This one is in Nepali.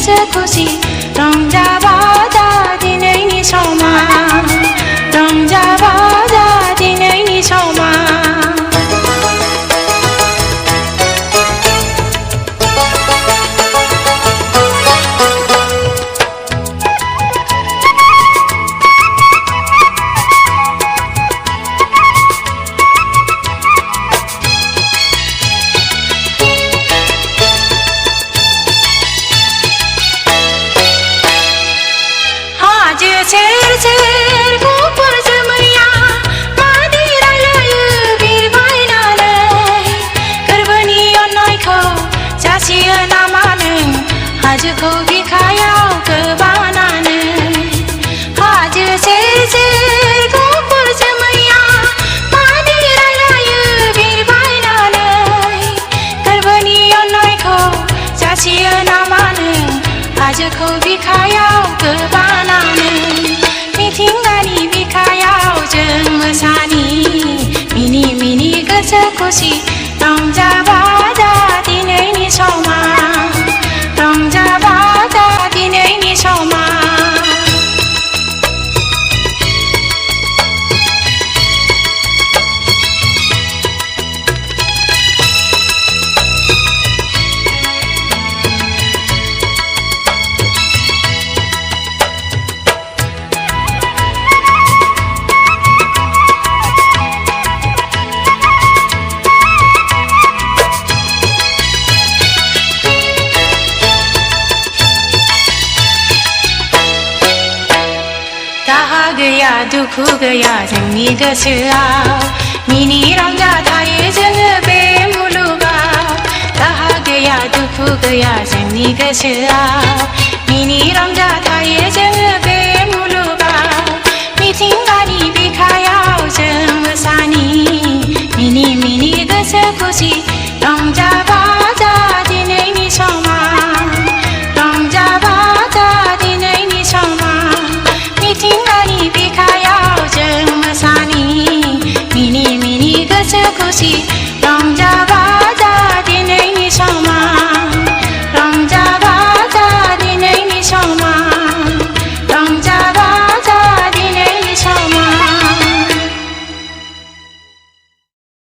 गोसो खुसि रंजाबाजा दिनैनि समा रंजाबाजा दिनैनि समा सेर सेर गुफुर जोमैया मादि रायलायो बिरबायनानै गोरबोनि अननायखौ जासियो नामा नों हाजोखौ बिखायाव गोबानानै हाजो सेर सेर गुफुर जोमैया मादि रायलायो बिरबायनानै गोरबोनि अननायखौ जासियो नामा नों हाजोखौ बिखायाव गोबानानै मिथिंगानि बिखायाव जों मोसानि मिनि मिनि गोसो खुसि रंजाबाजा दिनैनि समा रंजाबाजा दिनैनि समा दाहा गैया दुखु गैया जोंनि गोसोआव मिनि रंजा थायो जोङो बे मुलुगाव दाहा गैया दुखु गैया जोंनि गोसोआव मिनि रंजा थायो जोङो बे मुलुगाव मिथिंगानि बिखायाव जों मोसानि मिनि मिनि गोसो खुसि रंजाबा